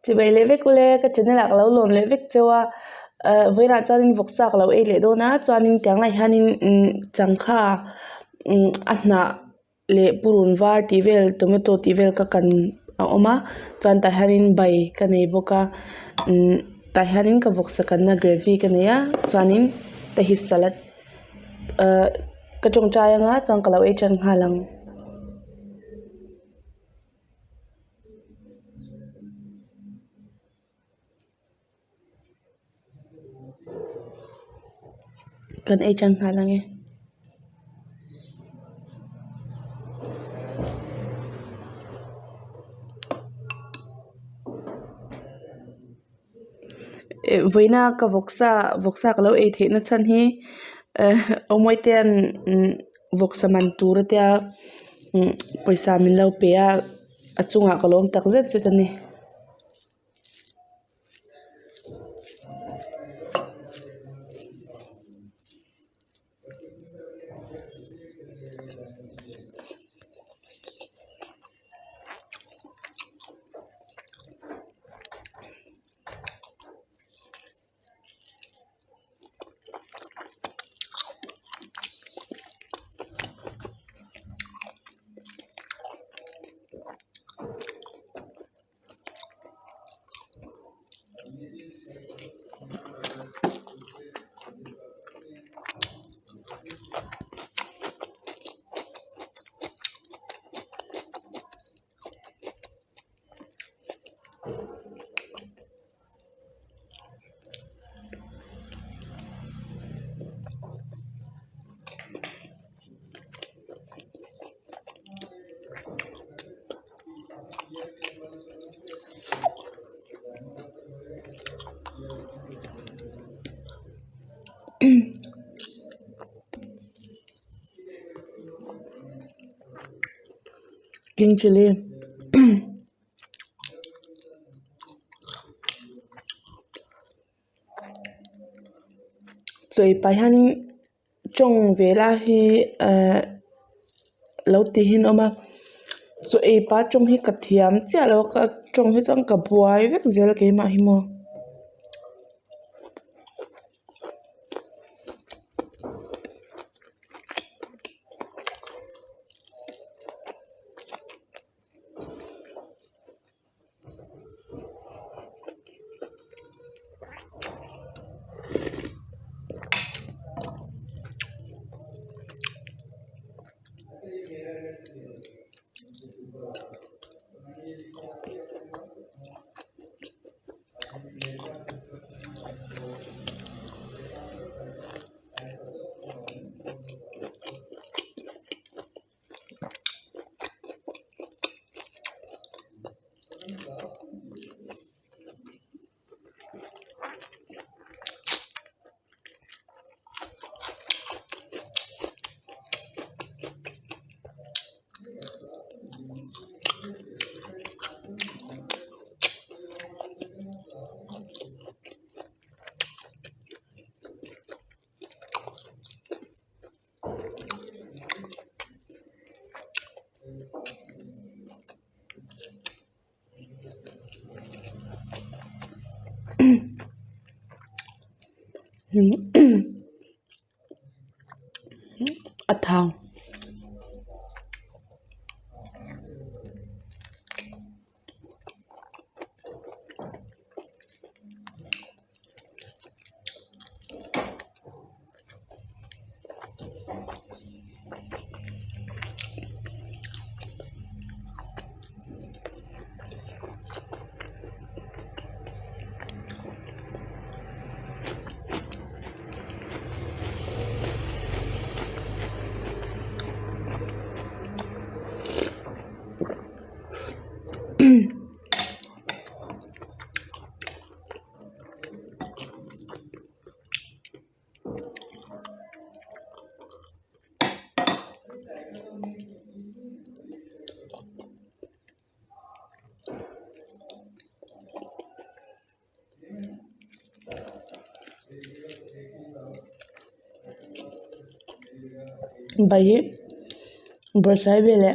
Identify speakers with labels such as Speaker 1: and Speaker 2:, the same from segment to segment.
Speaker 1: chị bay lệ vek kule cái channel lạc lâu lom lệ vek chewa với na cho nên Vawksa lâu ấy lệ đó na cho nên tiếng này hanin chẳng kha anh na lệ purun var tivel tomato tivel ka kan oma chan ta hanin bay ka nei boka ta hanin ka Vawksa kan na gravy ka neya chanin ta hi salad ka tong chaya nga chang ka lâu ấy chan halang kan ấy chan halang e với na ka Vawksa ka lâu ấy thế na chan hi omoi ten Vawksa man tur tia paisa min lo pe a achunga ka lom tak zet zet ani king chili choi pai hanin chong vela hi lo ti hin oma choi pa chong hi kathiam cha lo ka chong hi chang ka buai vek zel ke ma hi mo athang bai bersai bele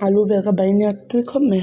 Speaker 1: alu vel ka bai nya tu khom me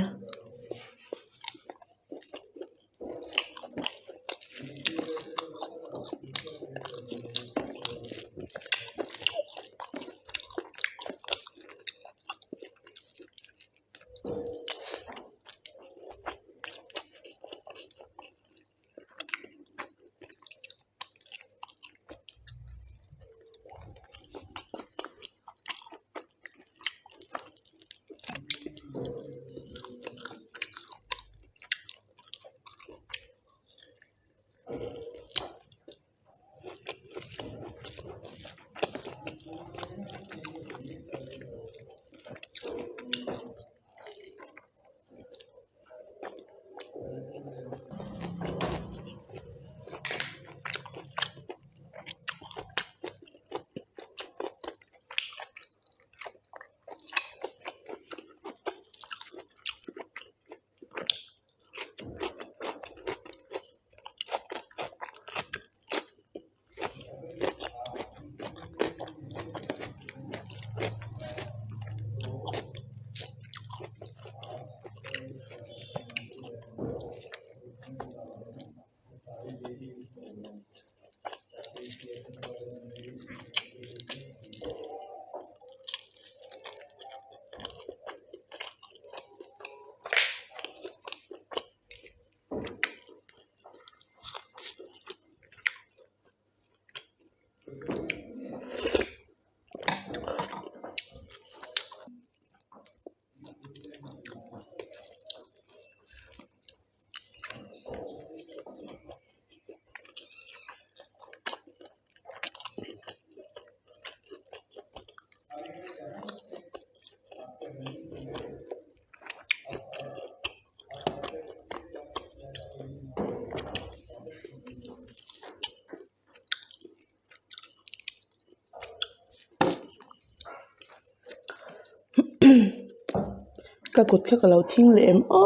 Speaker 1: ka kut kha ka lo thing le em o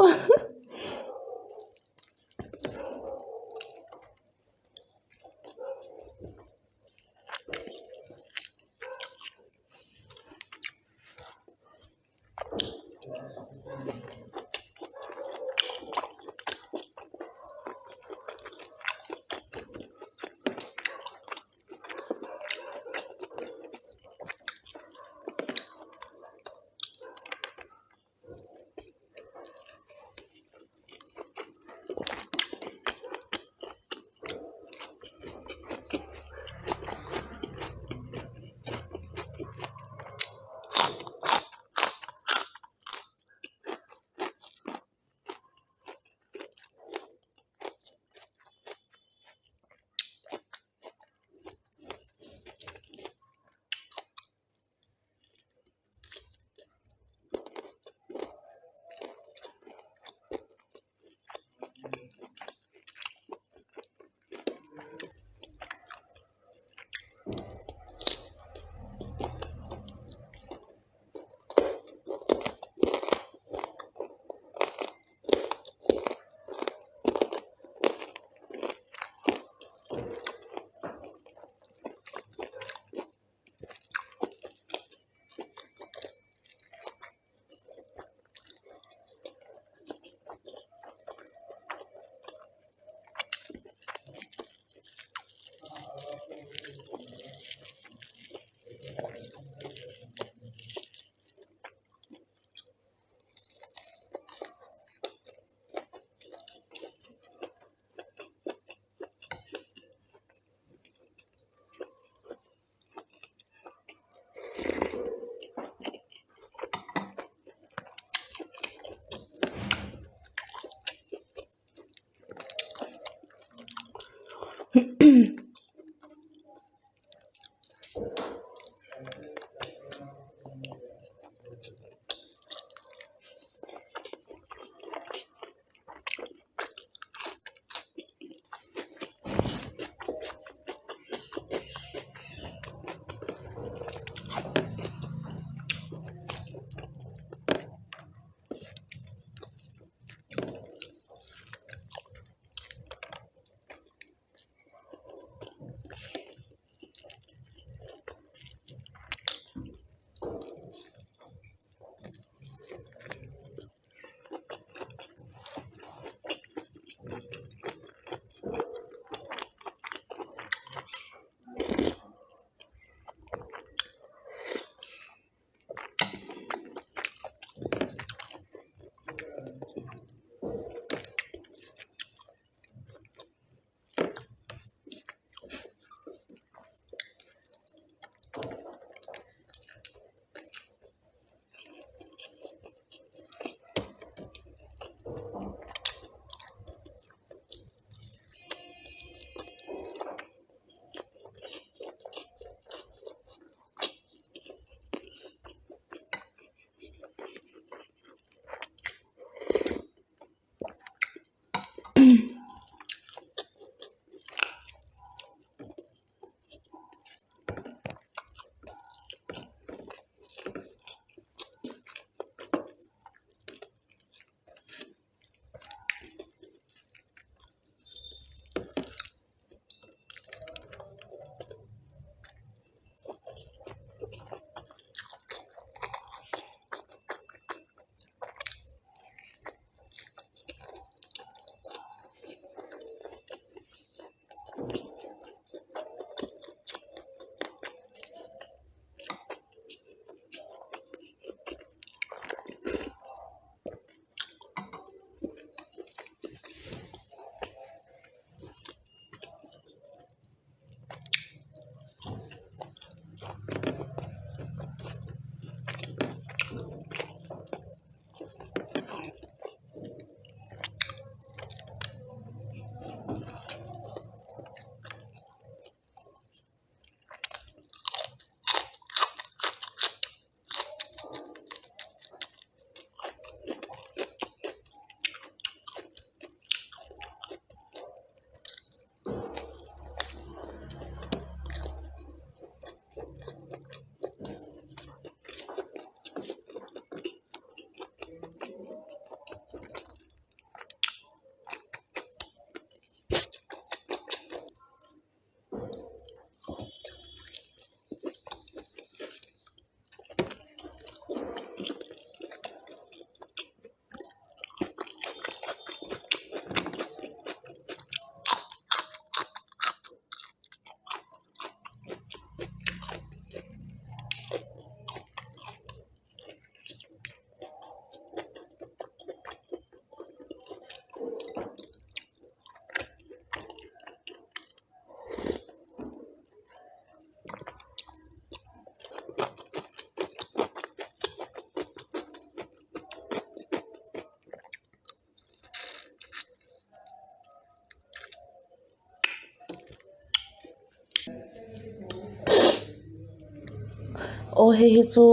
Speaker 1: ô hi chu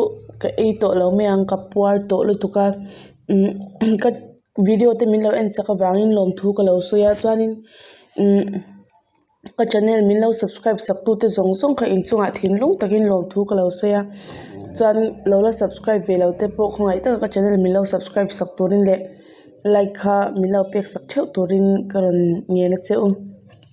Speaker 1: ka ei to lo me ang ka puar to lu tuka ka video te min lo en chaka wangin lom thu ka lo soya chuanin ka channel min lo subscribe sak tu te zong zong kha in chunga thin lung takin lom thu ka lo soya chuan lo la subscribe ve lo te po khongai ta ka channel min lo subscribe sak turin le like kha min lo pek sak theu turin karon nge na cheu